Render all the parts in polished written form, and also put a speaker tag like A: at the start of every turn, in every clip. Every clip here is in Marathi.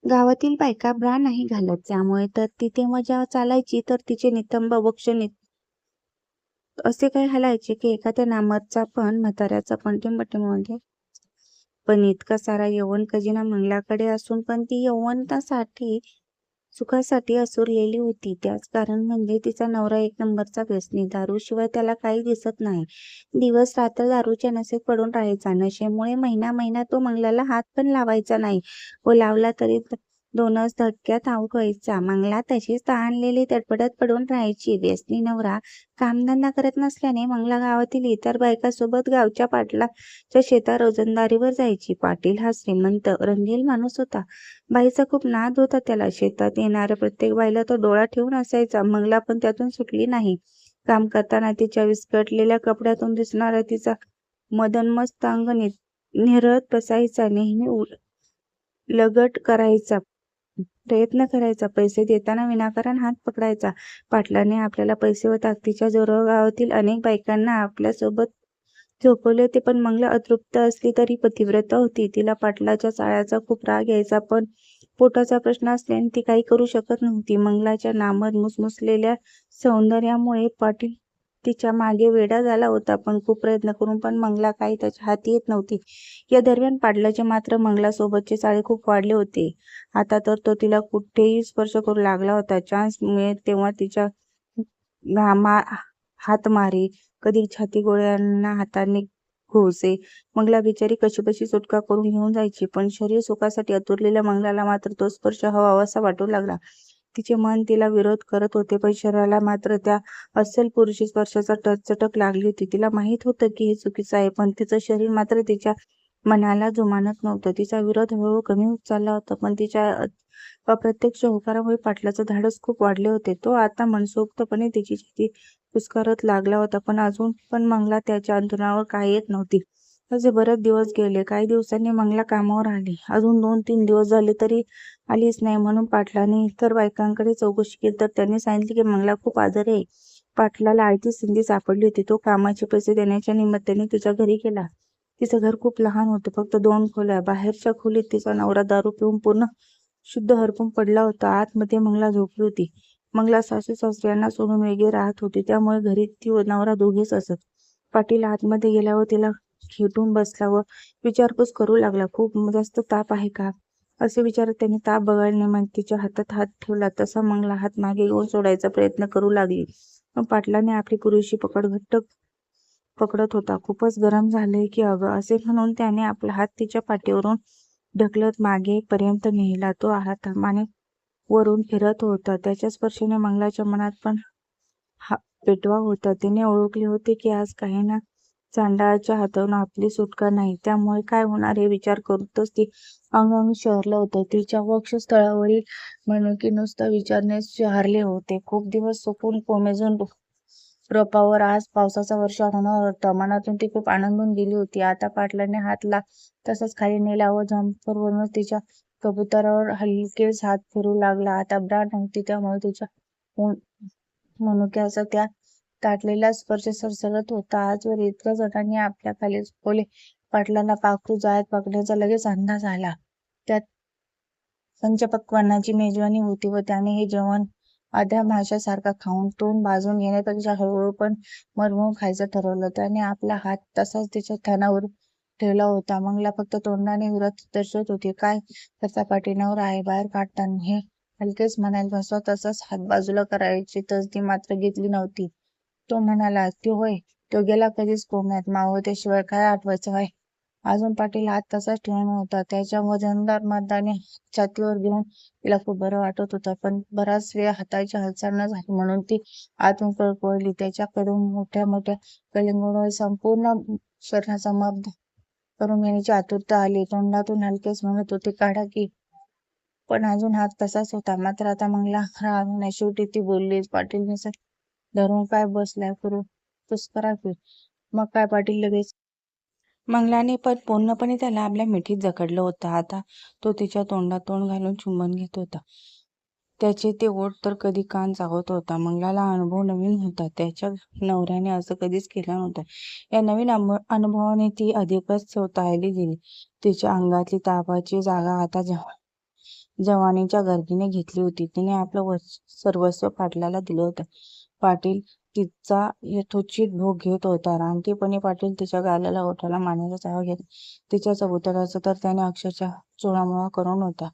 A: गावातील बायका ब्रा नाही घालत, त्यामुळे तर ती तेव्हा जेव्हा चालायची तर तिचे नितंब वक्ष असे काही हलायचे की एखाद्या नामरचा पण म्हाताऱ्याचा पण टिंबटिंब. पण इतका सारा यौवन खजिना मंगलाकडे असून पण ती यौवनासाठी सुखासाठी असुरलेली होती. त्याच कारण म्हणजे तिचा नवरा एक नंबरचा व्यसनी. दारूशिवाय त्याला काही दिसत नाही. दिवस रात्र दारूच्या नशेत पडून राहायचा. नशेमुळे महिना महिना तो मंगलाला हात पण लावायचा नाही व लावला तरी दोनच धक्क्यात आऊट व्हायचा. मंगला तशीच तहानलेली तडफडत पडून राहायची. व्यसनी नवरा कामधंदा करत नसल्याने मंगला गावातील इतर बायकांसोबत गावच्या पाटलाच्या शेतात रोजंदारीवर जायची. पाटील हा श्रीमंत रंगील माणूस होता. बाईचा खूप नाद होता त्याला. शेतात येणाऱ्या प्रत्येक बाईला तो डोळा ठेवून असायचा. मंगला पण त्यातून सुटली नाही. काम करताना तिच्या विस्कटलेल्या कपड्यातून दिसणारा तिचा मदनमस्त अंग निरत बसायचा. नेहमी लगट करायचा प्रयत्न करायचा. पैसे देताना विनाकारण हात पकडायचा. पाटलाने आपल्याला पैसे व ताकदीच्या जोरावर गावातील अनेक बायकांना आपल्यासोबत झोपवले होते. पण मंगला अतृप्त असली तरी पतिव्रता होती. तिला पाटलाच्या चाळ्याचा खूप राग यायचा, पण पोटाचा प्रश्न असल्याने ती काही करू शकत नव्हती. मंगलाच्या नामद मुसमुसलेल्या सौंदर्यामुळे पाटील तिच्या मागे वेडा झाला होता, पण खूप प्रयत्न करून पण मंगला काही त्याच्या हाती येत नव्हती. या दरम्यान पाटलाचे मात्र मंगलासोबतचे चाळे खूप वाढले होते. आता तर तो तिला कुठेही स्पर्श करू लागला होता. चान्स मिळेल तेव्हा तिच्या हात मारे, कधी छाती गोळ्यांना हाताने घोसे. मंगला बिचारी कशीबशी सुटका करून घेऊन जायची, पण शरीर सुखासाठी आतुरलेल्या मंगलाला मात्र तो स्पर्श हवाहवासा वाटू लागला. तिचे मन तिला विरोध करत होते, पण शरीराला मात्र त्या अस्सल पुरुषी स्पर्शाचा चटक लागली होती. तिला माहीत होतं की हे चुकीचं आहे, पण तिचं शरीर मात्र तिच्या मनाला जुमानत नव्हतं. तिचा विरोध हळूहळू कमी होत चालला होता, पण तिच्या अप्रत्यक्ष होकारामुळे पाटलाचं धाडस खूप वाढले होते. तो आता मनसोक्तपणे तिची छाती फुसकारत लागला होता, पण अजून पण मंगला त्याच्या अंतरुणावर काही येत नव्हती. असे बरेच दिवस गेले. काही दिवसांनी मंगला कामावर आली. अजून 2-3 दिवस झाले तरी आलीच नाही. म्हणून पाटलाने इतर बायकांकडे चौकशी केली तर त्यांनी सांगितले की मंगला खूप आजारी आहे. पाटलाला आयती संधी सापडली होती. तो कामाचे पैसे देण्याच्या निमित्ताने तिच्या घरी गेला. तिचं घर खूप लहान होतं, फक्त 2 खोल्या. बाहेरच्या खोलीत तिचा नवरा दारू पिऊन पूर्ण शुद्ध हरपून पडला होता. आतमध्ये मंगला झोपली होती. मंगला सासू-सासरे यांना सोडून वेगळी राहत होती, त्यामुळे घरी ती व नवरा दोघेच असत. पाटील आतमध्ये गेल्यावर तिला खेटून बसला व विचारपूस करू लागला. खूप जास्त ताप आहे का, असे विचारत त्याने ताप बघण्यानिमित्त तिच्या हातात हात ठेवला. तसा मंगला हात मागे घेऊन सोडायचा प्रयत्न करू लागली, पण पाटलाने आपली पुरेशी पकड घट्ट पकडत होता. खूपच गरम झालंय की अगं, असे म्हणून त्याने आपला हात तिच्या पाठीवरून ढकलत मागे पर्यंत नेला. तो हात माने वरून फिरत होता. त्याच्या स्पर्शाने मंगलाच्या मनात पण पेटवा होता. तिने ओळखले होते की आज काही ना चांडाळाच्या हातातून आपली सुटका नाही. त्यामुळे काय होणार हे विचार करूनच ती अंग शहरलं होतं. तिच्या वक्षस्थळावरील मणके नुसता विचारनेच शहारले होते. खूप दिवस सुकून कोमेजून रोपावर आज पावसाचा वर्षाव होणार होता. मनातून ती खूप आनंदून गेली होती. आता पाटलाने हातला तसाच खाली नेला व झंपरवरूनच तिच्या कबुतरावर हलकेच हात फिरू लागला. आता ब्रा नव्हती, त्यामुळे तिच्या मनुक्याचा त्या ताटलेला स्पर्श सरसरत होता. आजवर इतक्या जणांनी आपल्या खाली झोपवले. पाटलाला पाखरू जाळ्यात पकडण्याचा लगेच अंदाज आला. त्यात पंचपक्वान्नाची मेजवानी होती व त्याने हे जेवण आध्या माशासारखा खाऊन तोंड भाजून घेण्यापेक्षा हळूहळू पण मरमळून खायचं ठरवलं. त्याने आपला हात तसाच तिच्या थानावर ठेवला होता. मंगला फक्त तोंडाने विरोध दर्शवत होती. काय करता पाटील, नवरा आहे, बाहेर काढताना हे हलकेच म्हणाल, बसवा. तसाच हात बाजूला करायची तसदी मात्र घेतली नव्हती. तो म्हणाला, तो होय, तो गेला कधीच कोंबण्यात. मावळत्याशिवाय काय आठवायचं आहे. अजून पाटील हात तसाच ठेवून होता. त्याच्या वजनदार मर्दाने छातीवर घेऊन तिला खूप बरं वाटत होतं, पण बराच वेळ हाताची हालचाल न झाली म्हणून ती आतून कळकळली. त्याच्याकडून मोठ्या मोठ्या कलिंगडावर संपूर्ण शरीराचा माप करून घेण्याची आतुरता आली. तोंडातून हलकेच म्हणत होते, काढा की, पण अजून हात तसाच होता. मात्र आता मंगला राग नाही. शेवटी ती बोलली, पाटील मिसळ धरून काय बसलाय, फिरू पुष्करा की. मग काय पाटील लगेच. मंगलाने पण पूर्णपणे त्याला आपल्या मिठीत जखडलं होतं. आता तो तिच्या तोंडात तोंड घालून चुंबन घेत होता. त्याचे ते ओठ तर कधी कान चावत होता. मंगलाला अनुभव नवीन होता. त्याच्या नवऱ्याने असं कधीच केलं नव्हतं. या नवीन अनुभवाने ती अधिकच स्वतःली गेली. तिच्या अंगातली तापाची जागा आता जवानीच्या गर्दीने घेतली होती. तिने आपलं सर्वस्व पाटलाला दिलं होतं. पाटील तिचा यथोचित भोग घेत होता. रानटीपणी पाटील तिच्या गालाला ओठाला मानेचा चावा घेत. तिच्या चबुतऱ्याचा तर त्याने अक्षरशः चोळामोळा करून होता.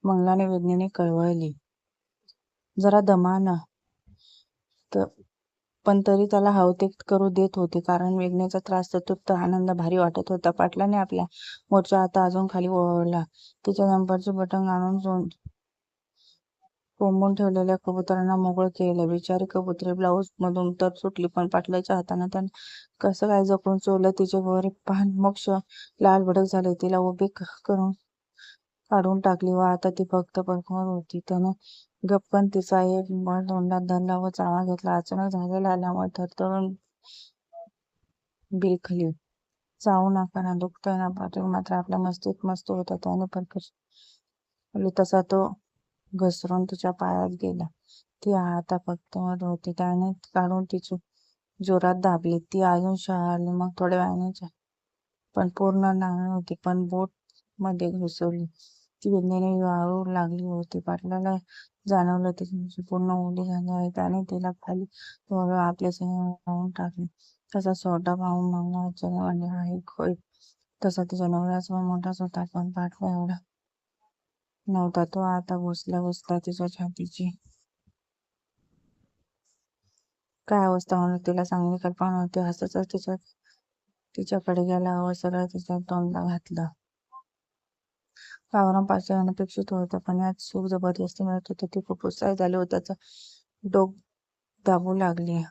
A: मंगलाने वेदनेने कळवळली. जरा दमानं पण तरी त्याला हवं ते करू देत होते, कारण वेदनेचा त्रास चतुर्थ आनंद भारी वाटत होता. पाटलाने आपल्या मोर्चा आता अजून खाली ओढला. तिच्या जंपरचे बटन आणून कोंबून ठेवलेल्या कबुतरांना मोकळं केलं. बिचारी कबुतरे ब्लाऊज मधून तर सुटली, पण पाटलाच्या हातानं त्यानं कसं काय जपून चोरलं तिचे गोरे पान. मोक्ष लाल भडक झाले. तिला उभी करून काढून टाकली व आता ती फक्त पडकवत होती. त्याने गप्पन तिचा एक बळ तोंडात धरला व चावा घेतला. अचानक झालेला आल्यामुळे थरथरून बिलखली. चावू नका ना, दुखतंय ना. पाटील मात्र आपल्या मस्तीत मस्त होता. त्याने परकरली तसा तो घसरून तिच्या पायात गेला. ती आता फक्त मत होती. त्याने काढून तिची जोरात दाबली. ती अजून शहारली. मग थोड्या वेळाने पण पूर्ण नाही होती, पण बोट मध्ये घुसवली. ती वेदनेने वाळू लागली होती. पाटलाला जाणवलं तिची पूर्ण ओली झाली आहे. त्याने तिला खाली थोडं आपल्या लावून टाकले. तसा सोडा पाहून मंगला आश्चर्य वाटले. आहे होय, तसा तिच्या नवऱ्याचा मोठाच होता, पण पाटला एवढा नव्हता. तो आता घुसल्या घुसला तिच्या छातीची काय अवस्था होणार तिला चांगली कल्पना नव्हती. हसतच तिच्याकडे गेला व सरळ तिच्या तोंडला घातलं. गावरान पाचशे अनपेक्षित होतं, पण यात सुख जबरदस्ती मिळत होतं. ती खूप उत्साहित झाली व त्याचं डोक दाबू लागली.